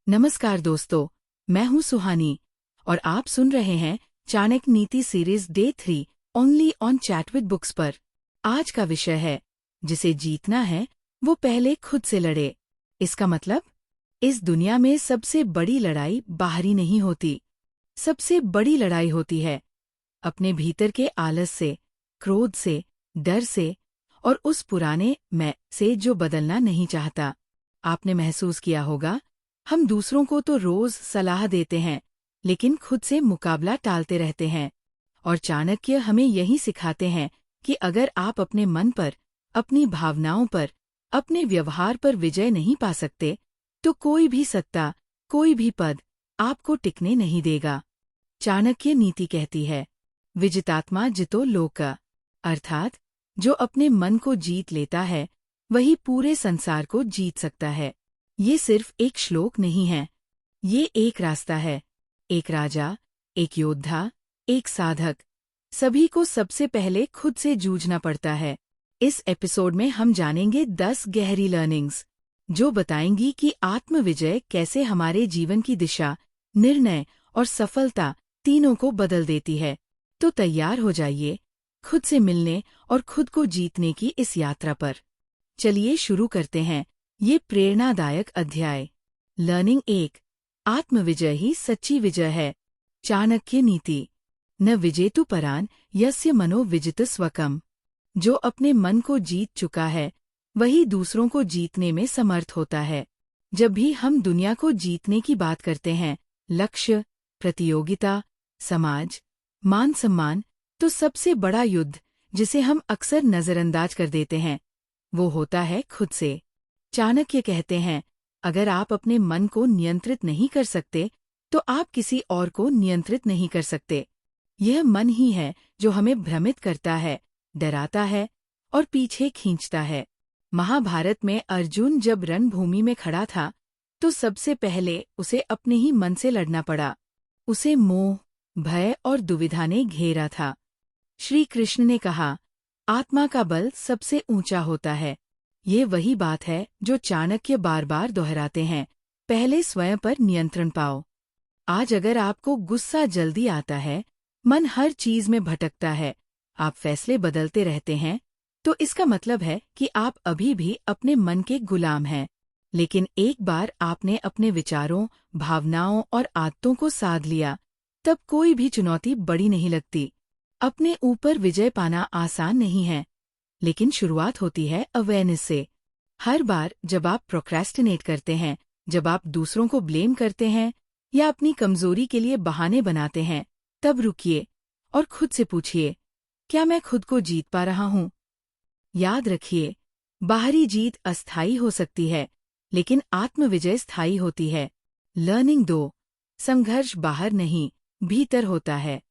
नमस्कार दोस्तों, मैं हूं सुहानी और आप सुन रहे हैं चाणक्य नीति series day 3 only on chat with books पर। आज का विषय है, जिसे जीतना है वो पहले खुद से लड़े। इसका मतलब, इस दुनिया में सबसे बड़ी लड़ाई बाहरी नहीं होती। सबसे बड़ी लड़ाई होती है अपने भीतर के आलस से, क्रोध से, डर से और उस पुराने मैं से जो बदलना नहीं चाहता। आपने महसूस किया होगा, हम दूसरों को तो रोज सलाह देते हैं, लेकिन खुद से मुकाबला टालते रहते हैं। और चाणक्य हमें यही सिखाते हैं कि अगर आप अपने मन पर, अपनी भावनाओं पर, अपने व्यवहार पर विजय नहीं पा सकते, तो कोई भी सत्ता, कोई भी पद आपको टिकने नहीं देगा। चाणक्य नीति कहती है, विजितात्मा जितो लोक, अर्थात जो अपने मन को जीत लेता है वही पूरे संसार को जीत सकता है। ये सिर्फ एक श्लोक नहीं है, ये एक रास्ता है। एक राजा, एक योद्धा, एक साधक, सभी को सबसे पहले खुद से जूझना पड़ता है। इस एपिसोड में हम जानेंगे 10 गहरी लर्निंग्स, जो बताएंगी कि आत्मविजय कैसे हमारे जीवन की दिशा, निर्णय और सफलता तीनों को बदल देती है। तो तैयार हो जाइए खुद से मिलने और खुद को जीतने की इस यात्रा पर। चलिए शुरू करते हैं ये प्रेरणादायक अध्याय। लर्निंग 1, आत्मविजय ही सच्ची विजय है। चाणक्य नीति, न विजेतु परान यस्य मनो विजित स्वकम। जो अपने मन को जीत चुका है वही दूसरों को जीतने में समर्थ होता है। जब भी हम दुनिया को जीतने की बात करते हैं, लक्ष्य, प्रतियोगिता, समाज, मान सम्मान, तो सबसे बड़ा युद्ध जिसे हम अक्सर नजरअंदाज कर देते हैं वो होता है खुद से। चाणक्य कहते हैं, अगर आप अपने मन को नियंत्रित नहीं कर सकते तो आप किसी और को नियंत्रित नहीं कर सकते। यह मन ही है जो हमें भ्रमित करता है, डराता है और पीछे खींचता है। महाभारत में अर्जुन जब रणभूमि में खड़ा था तो सबसे पहले उसे अपने ही मन से लड़ना पड़ा। उसे मोह, भय और दुविधा ने घेरा था। श्री कृष्ण ने कहा, आत्मा का बल सबसे ऊंचा होता है। ये वही बात है जो चाणक्य बार बार दोहराते हैं, पहले स्वयं पर नियंत्रण पाओ। आज अगर आपको गुस्सा जल्दी आता है, मन हर चीज में भटकता है, आप फैसले बदलते रहते हैं, तो इसका मतलब है कि आप अभी भी अपने मन के गुलाम हैं। लेकिन एक बार आपने अपने विचारों, भावनाओं और आदतों को साध लिया, तब कोई भी चुनौती बड़ी नहीं लगती। अपने ऊपर विजय पाना आसान नहीं है, लेकिन शुरुआत होती है अवेयरनेस से। हर बार जब आप प्रोक्रेस्टिनेट करते हैं, जब आप दूसरों को ब्लेम करते हैं या अपनी कमजोरी के लिए बहाने बनाते हैं, तब रुकिए और खुद से पूछिए, क्या मैं खुद को जीत पा रहा हूँ? याद रखिए, बाहरी जीत अस्थायी हो सकती है, लेकिन आत्मविजय स्थायी होती है। लर्निंग 2, संघर्ष बाहर नहीं, भीतर होता है।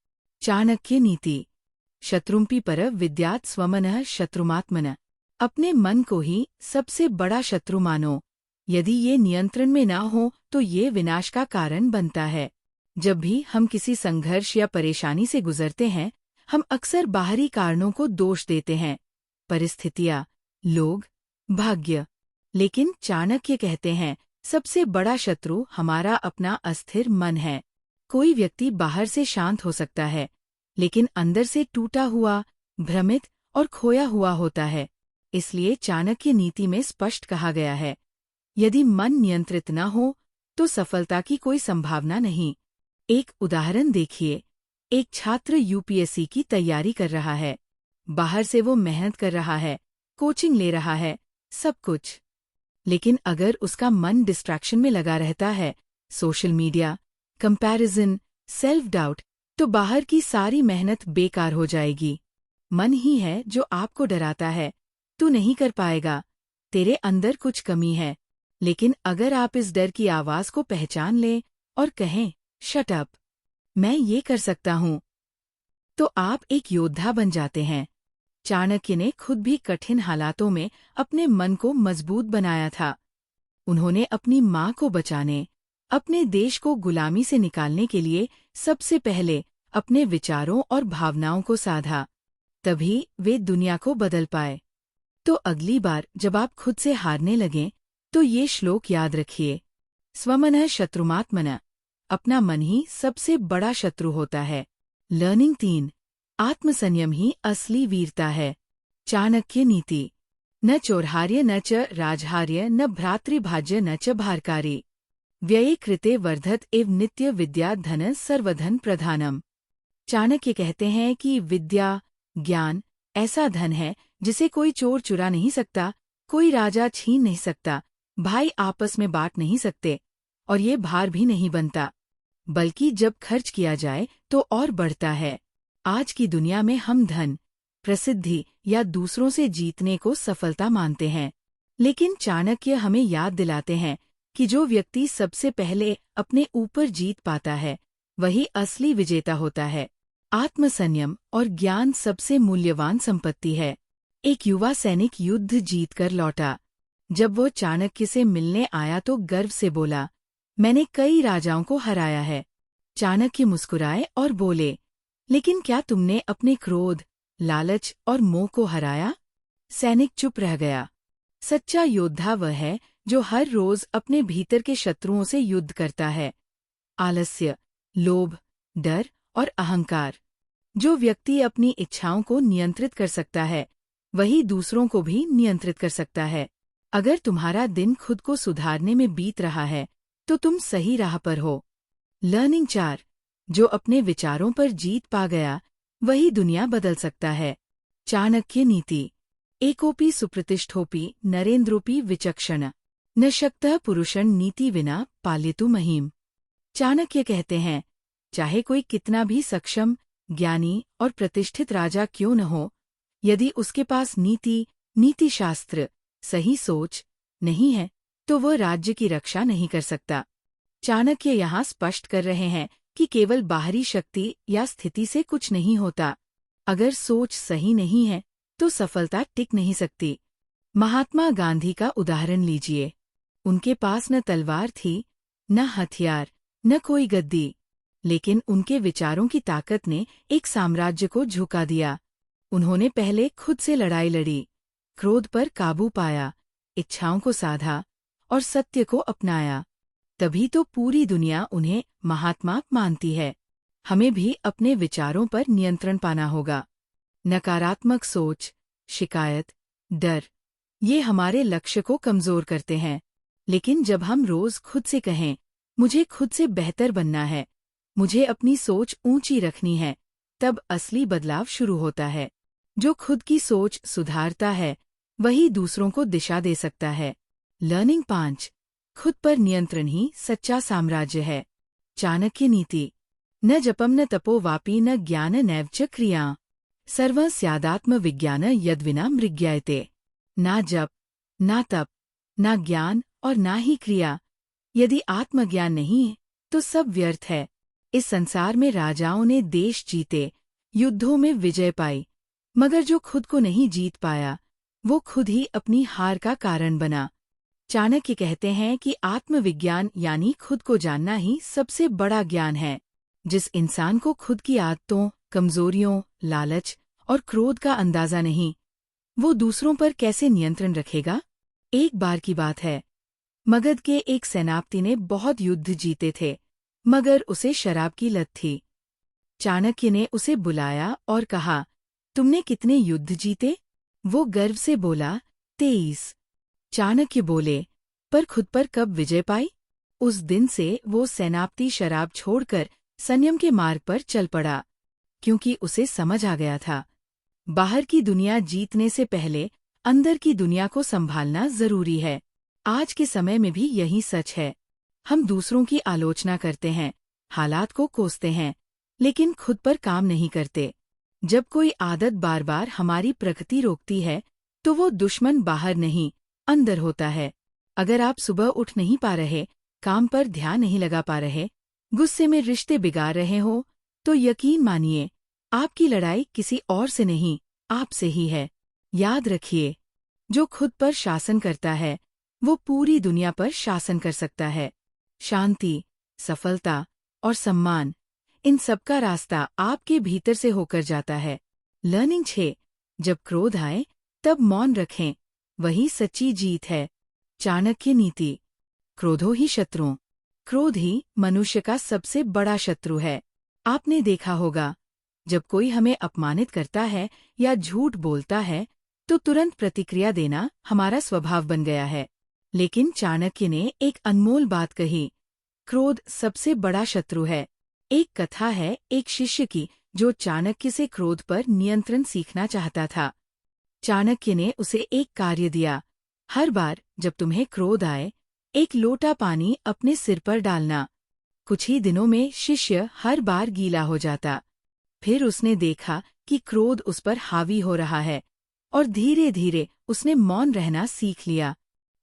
चाणक्य नीति, शत्रुंपि पर विद्यात् स्वमनः शत्रुमात्मनः। अपने मन को ही सबसे बड़ा शत्रु मानो। यदि ये नियंत्रण में ना हो तो ये विनाश का कारण बनता है। जब भी हम किसी संघर्ष या परेशानी से गुजरते हैं, हम अक्सर बाहरी कारणों को दोष देते हैं, परिस्थितियाँ, लोग, भाग्य। लेकिन चाणक्य कहते हैं, सबसे बड़ा शत्रु हमारा अपना अस्थिर मन है। कोई व्यक्ति बाहर से शांत हो सकता है, लेकिन अंदर से टूटा हुआ, भ्रमित और खोया हुआ होता है। इसलिए चाणक्य नीति में स्पष्ट कहा गया है, यदि मन नियंत्रित न हो तो सफलता की कोई संभावना नहीं। एक उदाहरण देखिए, एक छात्र यूपीएससी की तैयारी कर रहा है। बाहर से वो मेहनत कर रहा है, कोचिंग ले रहा है, सब कुछ। लेकिन अगर उसका मन डिस्ट्रैक्शन में लगा रहता है, social media, comparison, self doubt, तो बाहर की सारी मेहनत बेकार हो जाएगी। मन ही है जो आपको डराता है, तू नहीं कर पाएगा, तेरे अंदर कुछ कमी है। लेकिन अगर आप इस डर की आवाज को पहचान लें और कहें, शट अप, मैं ये कर सकता हूँ, तो आप एक योद्धा बन जाते हैं। चाणक्य ने खुद भी कठिन हालातों में अपने मन को मजबूत बनाया था। उन्होंने अपनी माँ को बचाने, अपने देश को गुलामी से निकालने के लिए सबसे पहले अपने विचारों और भावनाओं को साधा। तभी वे दुनिया को बदल पाए। तो अगली बार जब आप खुद से हारने लगें, तो ये श्लोक याद रखिए, स्वमनः शत्रुमात्मनः, अपना मन ही सबसे बड़ा शत्रु होता है। लर्निंग 3, आत्मसंयम ही असली वीरता है। चाणक्य नीति, न चोरहार्य न च राजहार्य न भ्रातृभाज्य न च भारकारी, व्यये कृते वर्धत एव नित्य विद्या धन सर्वधन प्रधानम। चाणक्य कहते हैं कि विद्या, ज्ञान ऐसा धन है जिसे कोई चोर चुरा नहीं सकता, कोई राजा छीन नहीं सकता, भाई आपस में बांट नहीं सकते, और ये भार भी नहीं बनता, बल्कि जब खर्च किया जाए तो और बढ़ता है। आज की दुनिया में हम धन, प्रसिद्धि या दूसरों से जीतने को सफलता मानते हैं, लेकिन चाणक्य हमें याद दिलाते हैं कि जो व्यक्ति सबसे पहले अपने ऊपर जीत पाता है वही असली विजेता होता है। आत्मसंयम और ज्ञान सबसे मूल्यवान संपत्ति है। एक युवा सैनिक युद्ध जीतकर लौटा। जब वो चाणक्य से मिलने आया तो गर्व से बोला, मैंने कई राजाओं को हराया है। चाणक्य मुस्कुराए और बोले, लेकिन क्या तुमने अपने क्रोध, लालच और मोह को हराया? सैनिक चुप रह गया। सच्चा योद्धा वह है जो हर रोज अपने भीतर के शत्रुओं से युद्ध करता है। आलस्य, लोभ, डर और अहंकार। जो व्यक्ति अपनी इच्छाओं को नियंत्रित कर सकता है वही दूसरों को भी नियंत्रित कर सकता है। अगर तुम्हारा दिन खुद को सुधारने में बीत रहा है तो तुम सही राह पर हो। लर्निंग 4, जो अपने विचारों पर जीत पा गया वही दुनिया बदल सकता है। चाणक्य नीति, एकोपि सुप्रतिष्ठोपि नरेन्द्रोपि विचक्षण, न शक्तः पुरुषं नीति विना पाल्यतु महीम। चाणक्य कहते हैं, चाहे कोई कितना भी सक्षम, ज्ञानी और प्रतिष्ठित राजा क्यों न हो, यदि उसके पास नीतिशास्त्र, सही सोच नहीं है तो वह राज्य की रक्षा नहीं कर सकता। चाणक्य यहाँ स्पष्ट कर रहे हैं कि केवल बाहरी शक्ति या स्थिति से कुछ नहीं होता। अगर सोच सही नहीं है तो सफलता टिक नहीं सकती। महात्मा गांधी का उदाहरण लीजिए। उनके पास न तलवार थी, न हथियार, न कोई गद्दी, लेकिन उनके विचारों की ताकत ने एक साम्राज्य को झुका दिया। उन्होंने पहले खुद से लड़ाई लड़ी, क्रोध पर काबू पाया, इच्छाओं को साधा और सत्य को अपनाया। तभी तो पूरी दुनिया उन्हें महात्मा मानती है। हमें भी अपने विचारों पर नियंत्रण पाना होगा। नकारात्मक सोच, शिकायत, डर, ये हमारे लक्ष्य को कमजोर करते हैं। लेकिन जब हम रोज खुद से कहें, मुझे खुद से बेहतर बनना है, मुझे अपनी सोच ऊंची रखनी है, तब असली बदलाव शुरू होता है। जो खुद की सोच सुधारता है वही दूसरों को दिशा दे सकता है। लर्निंग 5, खुद पर नियंत्रण ही सच्चा साम्राज्य है। चाणक्य नीति, न जपम न तपो वापि न ज्ञान नैव च क्रिया, सर्वं स्यादात्म विज्ञान यद्विना मृग्यायते। ना जप, ना तप, ना ज्ञान और ना ही क्रिया। यदि आत्मज्ञान नहीं है तो सब व्यर्थ है। इस संसार में राजाओं ने देश जीते, युद्धों में विजय पाई, मगर जो खुद को नहीं जीत पाया वो खुद ही अपनी हार का कारण बना। चाणक्य कहते हैं कि आत्मविज्ञान यानी खुद को जानना ही सबसे बड़ा ज्ञान है। जिस इंसान को खुद की आदतों, कमजोरियों, लालच और क्रोध का अंदाजा नहीं, वो दूसरों पर कैसे नियंत्रण रखेगा? एक बार की बात है, मगध के एक सेनापति ने बहुत युद्ध जीते थे, मगर उसे शराब की लत थी। चाणक्य ने उसे बुलाया और कहा, तुमने कितने युद्ध जीते? वो गर्व से बोला, 23। चाणक्य बोले, पर खुद पर कब विजय पाई? उस दिन से वो सेनापति शराब छोड़कर संयम के मार्ग पर चल पड़ा, क्योंकि उसे समझ आ गया था, बाहर की दुनिया जीतने से पहले अंदर की दुनिया को संभालना जरूरी है। आज के समय में भी यही सच है। हम दूसरों की आलोचना करते हैं, हालात को कोसते हैं, लेकिन खुद पर काम नहीं करते। जब कोई आदत बार बार हमारी प्रकृति रोकती है तो वो दुश्मन बाहर नहीं, अंदर होता है। अगर आप सुबह उठ नहीं पा रहे, काम पर ध्यान नहीं लगा पा रहे, गुस्से में रिश्ते बिगाड़ रहे हो, तो यकीन मानिए आपकी लड़ाई किसी और से नहीं, आपसे ही है। याद रखिए, जो खुद पर शासन करता है वो पूरी दुनिया पर शासन कर सकता है। शांति, सफलता और सम्मान, इन सबका रास्ता आपके भीतर से होकर जाता है। लर्निंग 6, जब क्रोध आए तब मौन रखें, वही सच्ची जीत है। चाणक्य नीति, क्रोधो ही शत्रुओं क्रोध ही मनुष्य का सबसे बड़ा शत्रु है। आपने देखा होगा, जब कोई हमें अपमानित करता है या झूठ बोलता है तो तुरंत प्रतिक्रिया देना हमारा स्वभाव बन गया है। लेकिन चाणक्य ने एक अनमोल बात कही, क्रोध सबसे बड़ा शत्रु है। एक कथा है एक शिष्य की जो चाणक्य से क्रोध पर नियंत्रण सीखना चाहता था। चाणक्य ने उसे एक कार्य दिया, हर बार जब तुम्हें क्रोध आए, एक लोटा पानी अपने सिर पर डालना। कुछ ही दिनों में शिष्य हर बार गीला हो जाता। फिर उसने देखा कि क्रोध उस पर हावी हो रहा है और धीरे धीरे उसने मौन रहना सीख लिया।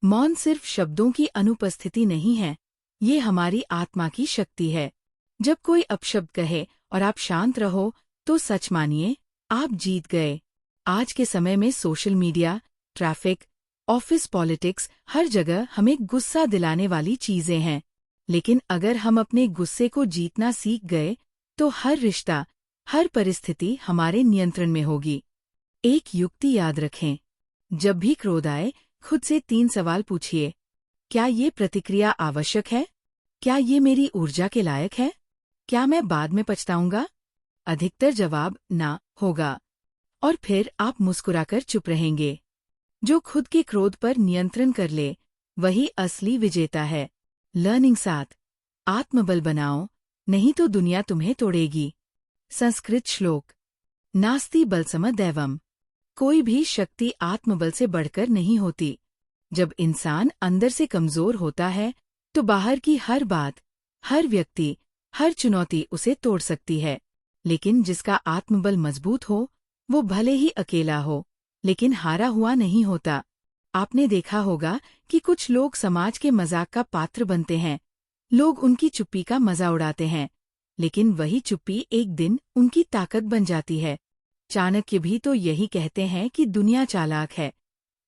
मौन सिर्फ शब्दों की अनुपस्थिति नहीं है, ये हमारी आत्मा की शक्ति है। जब कोई अपशब्द कहे और आप शांत रहो तो सच मानिए, आप जीत गए। आज के समय में social media, traffic, office politics, हर जगह हमें गुस्सा दिलाने वाली चीजें हैं। लेकिन अगर हम अपने गुस्से को जीतना सीख गए तो हर रिश्ता, हर परिस्थिति हमारे नियंत्रण में होगी। एक युक्ति याद रखें, जब भी क्रोध आए खुद से 3 सवाल पूछिए। क्या ये प्रतिक्रिया आवश्यक है? क्या ये मेरी ऊर्जा के लायक है? क्या मैं बाद में पछताऊंगा? अधिकतर जवाब ना होगा। और फिर आप मुस्कुराकर चुप रहेंगे। जो खुद के क्रोध पर नियंत्रण कर ले, वही असली विजेता है। लर्निंग 7, आत्मबल बनाओ, नहीं तो दुनिया तुम्हें तोड़ेगी। संस्कृत श्लोक, नास्ति बलसम दैवम। कोई भी शक्ति आत्मबल से बढ़कर नहीं होती। जब इंसान अंदर से कमजोर होता है तो बाहर की हर बात, हर व्यक्ति, हर चुनौती उसे तोड़ सकती है। लेकिन जिसका आत्मबल मजबूत हो, वो भले ही अकेला हो, लेकिन हारा हुआ नहीं होता। आपने देखा होगा कि कुछ लोग समाज के मजाक का पात्र बनते हैं। लोग उनकी चुप्पी का मजा उड़ाते हैं, लेकिन वही चुप्पी एक दिन उनकी ताकत बन जाती है। चाणक्य भी तो यही कहते हैं कि दुनिया चालाक है।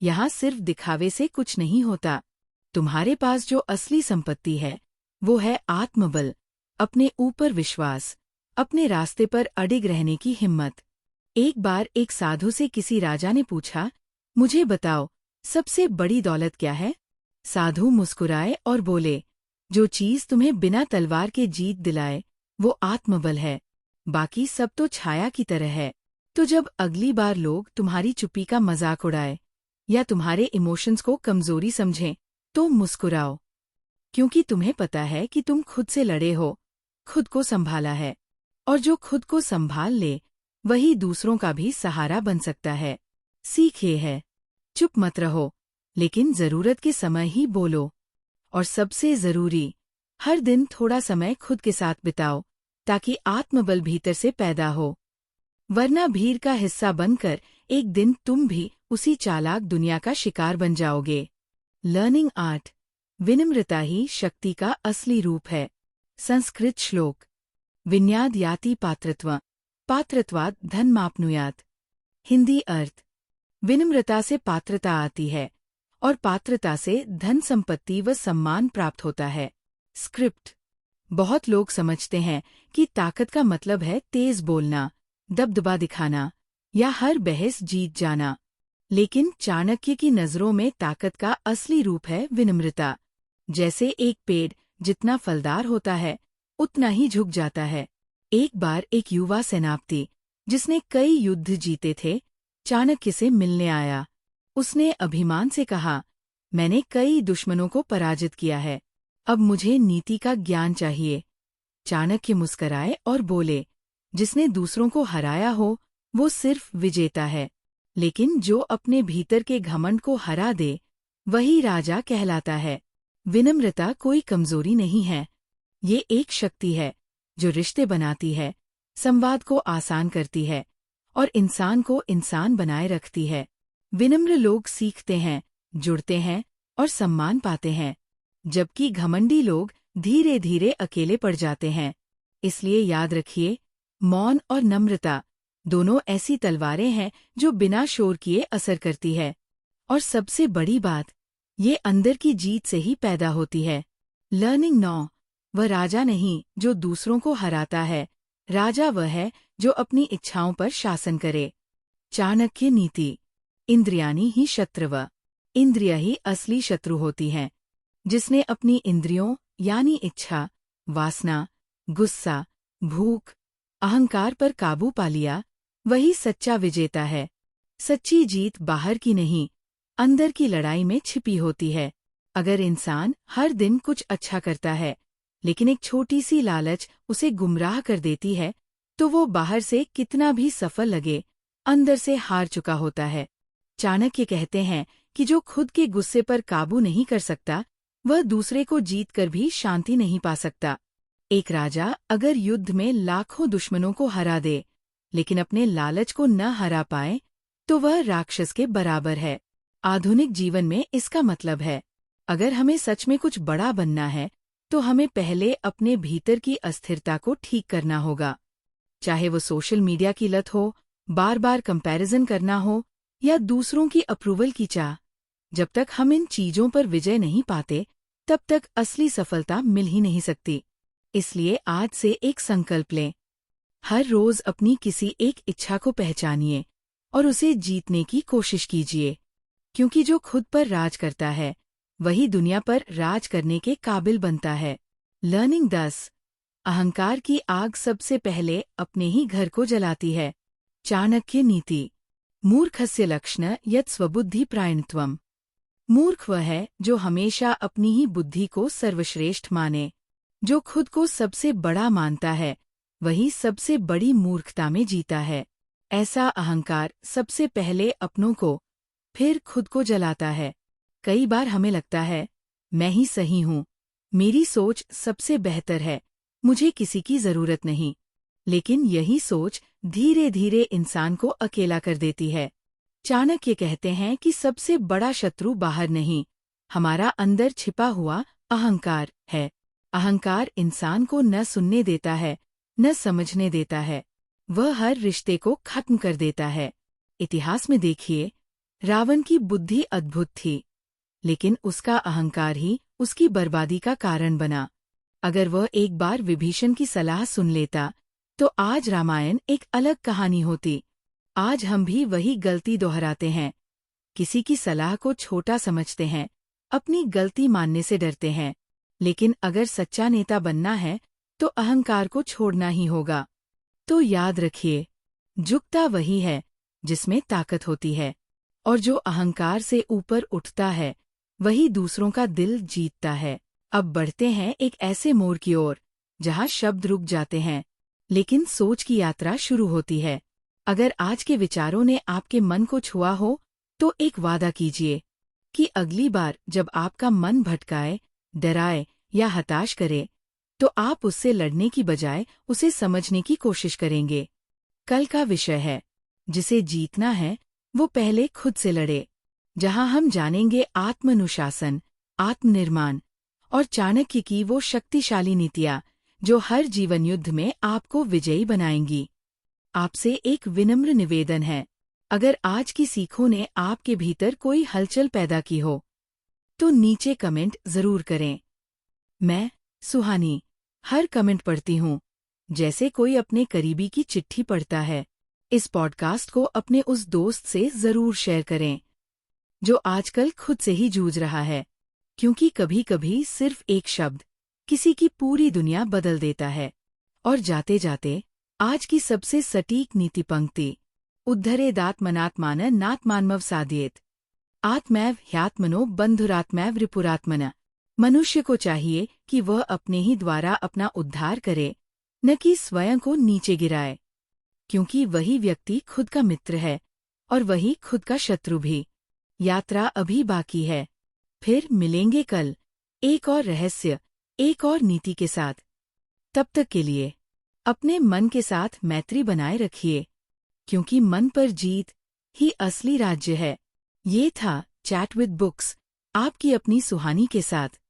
यहाँ सिर्फ दिखावे से कुछ नहीं होता। तुम्हारे पास जो असली संपत्ति है, वो है आत्मबल, अपने ऊपर विश्वास, अपने रास्ते पर अडिग रहने की हिम्मत। एक बार एक साधु से किसी राजा ने पूछा, मुझे बताओ, सबसे बड़ी दौलत क्या है? साधु मुस्कुराए और बोले, जो चीज तुम्हें बिना तलवार के जीत दिलाए, वो आत्मबल है। बाकी सब तो छाया की तरह है। तो जब अगली बार लोग तुम्हारी चुप्पी का मजाक उड़ाए या तुम्हारे इमोशंस को कमजोरी समझें, तो मुस्कुराओ, क्योंकि तुम्हें पता है कि तुम खुद से लड़े हो, खुद को संभाला है। और जो खुद को संभाल ले, वही दूसरों का भी सहारा बन सकता है। सीख ये है, चुप मत रहो, लेकिन जरूरत के समय ही बोलो। और सबसे जरूरी, हर दिन थोड़ा समय खुद के साथ बिताओ, ताकि आत्मबल भीतर से पैदा हो। वरना भीड़ का हिस्सा बनकर एक दिन तुम भी उसी चालाक दुनिया का शिकार बन जाओगे। लर्निंग 8, विनम्रता ही शक्ति का असली रूप है। संस्कृत श्लोक, विन्याद याति पात्रत्व, पात्रत्वात् धनमाप्नुयात्। हिंदी अर्थ, विनम्रता से पात्रता आती है और पात्रता से धन संपत्ति व सम्मान प्राप्त होता है। स्क्रिप्ट, बहुत लोग समझते हैं कि ताकत का मतलब है तेज बोलना, दबदबा दिखाना या हर बहस जीत जाना। लेकिन चाणक्य की नजरों में ताकत का असली रूप है विनम्रता। जैसे एक पेड़ जितना फलदार होता है, उतना ही झुक जाता है। एक बार एक युवा सेनापति, जिसने कई युद्ध जीते थे, चाणक्य से मिलने आया। उसने अभिमान से कहा, मैंने कई दुश्मनों को पराजित किया है, अब मुझे नीति का ज्ञान चाहिए। चाणक्य मुस्कराए और बोले, जिसने दूसरों को हराया हो, वो सिर्फ विजेता है, लेकिन जो अपने भीतर के घमंड को हरा दे, वही राजा कहलाता है। विनम्रता कोई कमजोरी नहीं है, ये एक शक्ति है जो रिश्ते बनाती है, संवाद को आसान करती है और इंसान को इंसान बनाए रखती है। विनम्र लोग सीखते हैं, जुड़ते हैं और सम्मान पाते हैं, जबकि घमंडी लोग धीरे धीरे अकेले पड़ जाते हैं। इसलिए याद रखिए, मौन और नम्रता दोनों ऐसी तलवारें हैं जो बिना शोर किए असर करती है। और सबसे बड़ी बात, ये अंदर की जीत से ही पैदा होती है। लर्निंग 9, वह राजा नहीं जो दूसरों को हराता है, राजा वह है जो अपनी इच्छाओं पर शासन करे। चाणक्य नीति, इंद्रियाणि ही शत्रव, इंद्रिय ही असली शत्रु होती हैं। जिसने अपनी इंद्रियों यानी इच्छा, वासना, गुस्सा, भूख, अहंकार पर काबू पा लिया, वही सच्चा विजेता है। सच्ची जीत बाहर की नहीं, अंदर की लड़ाई में छिपी होती है। अगर इंसान हर दिन कुछ अच्छा करता है, लेकिन एक छोटी सी लालच उसे गुमराह कर देती है, तो वो बाहर से कितना भी सफल लगे, अंदर से हार चुका होता है। चाणक्य कहते हैं कि जो खुद के गुस्से पर काबू नहीं कर सकता, वह दूसरे को जीत कर भी शांति नहीं पा सकता। एक राजा अगर युद्ध में लाखों दुश्मनों को हरा दे, लेकिन अपने लालच को न हरा पाए, तो वह राक्षस के बराबर है। आधुनिक जीवन में इसका मतलब है, अगर हमें सच में कुछ बड़ा बनना है, तो हमें पहले अपने भीतर की अस्थिरता को ठीक करना होगा। चाहे वो सोशल मीडिया की लत हो, बार बार कंपैरिजन करना हो, या दूसरों की अप्रूवल की चाह, जब तक हम इन चीजों पर विजय नहीं पाते, तब तक असली सफलता मिल ही नहीं सकती। इसलिए आज से एक संकल्प लें। हर रोज अपनी किसी एक इच्छा को पहचानिए और उसे जीतने की कोशिश कीजिए, क्योंकि जो खुद पर राज करता है, वही दुनिया पर राज करने के काबिल बनता है। लर्निंग 10। अहंकार की आग सबसे पहले अपने ही घर को जलाती है। चाणक्य नीति। मूर्खस्य लक्षण यत् स्वबुद्धि प्रायणत्वम्। मूर्ख वह है जो हमेशा अपनी ही बुद्धि को सर्वश्रेष्ठ माने। जो खुद को सबसे बड़ा मानता है, वही सबसे बड़ी मूर्खता में जीता है। ऐसा अहंकार सबसे पहले अपनों को, फिर खुद को जलाता है। कई बार हमें लगता है, मैं ही सही हूँ, मेरी सोच सबसे बेहतर है, मुझे किसी की जरूरत नहीं। लेकिन यही सोच धीरे धीरे इंसान को अकेला कर देती है। चाणक्य कहते हैं कि सबसे बड़ा शत्रु बाहर नहीं, हमारा अंदर छिपा हुआ अहंकार है। अहंकार इंसान को न सुनने देता है, न समझने देता है। वह हर रिश्ते को खत्म कर देता है। इतिहास में देखिए, रावण की बुद्धि अद्भुत थी, लेकिन उसका अहंकार ही उसकी बर्बादी का कारण बना। अगर वह एक बार विभीषण की सलाह सुन लेता, तो आज रामायण एक अलग कहानी होती। आज हम भी वही गलती दोहराते हैं। किसी की सलाह को छोटा समझते हैं, अपनी गलती मानने से डरते हैं। लेकिन अगर सच्चा नेता बनना है, तो अहंकार को छोड़ना ही होगा। तो याद रखिए, झुकता वही है जिसमें ताकत होती है, और जो अहंकार से ऊपर उठता है, वही दूसरों का दिल जीतता है। अब बढ़ते हैं एक ऐसे मोड़ की ओर, जहां शब्द रुक जाते हैं, लेकिन सोच की यात्रा शुरू होती है। अगर आज के विचारों ने आपके मन को छुआ हो, तो एक वादा कीजिए कि अगली बार जब आपका मन भटकाए, डराए या हताश करे, तो आप उससे लड़ने की बजाय उसे समझने की कोशिश करेंगे। कल का विषय है, जिसे जीतना है वो पहले खुद से लड़े, जहां हम जानेंगे आत्मानुशासन, आत्मनिर्माण और चाणक्य की वो शक्तिशाली नीतियां जो हर जीवन युद्ध में आपको विजयी बनाएंगी। आपसे एक विनम्र निवेदन है, अगर आज की सीखों ने आपके भीतर कोई हलचल पैदा की हो, तो नीचे कमेंट जरूर करें। मैं, सुहानी, हर कमेंट पढ़ती हूँ, जैसे कोई अपने करीबी की चिट्ठी पढ़ता है। इस पॉडकास्ट को अपने उस दोस्त से जरूर शेयर करें, जो आजकल खुद से ही जूझ रहा है, क्योंकि कभी कभी सिर्फ एक शब्द किसी की पूरी दुनिया बदल देता है। और जाते जाते आज की सबसे सटीक नीति पंक्ति, उद्धरेदात्मनात्मान नात्मान्मव साधयेत, आत्मैव ह्यात्मनो बंधुरात्मैव रिपुरात्मन। मनुष्य को चाहिए कि वह अपने ही द्वारा अपना उद्धार करे, न कि स्वयं को नीचे गिराए, क्योंकि वही व्यक्ति खुद का मित्र है और वही खुद का शत्रु भी। यात्रा अभी बाकी है, फिर मिलेंगे कल एक और रहस्य, एक और नीति के साथ। तब तक के लिए अपने मन के साथ मैत्री बनाए रखिए, क्योंकि मन पर जीत ही असली राज्य है। ये था चैट विद बुक्स, आपकी अपनी सुहानी के साथ।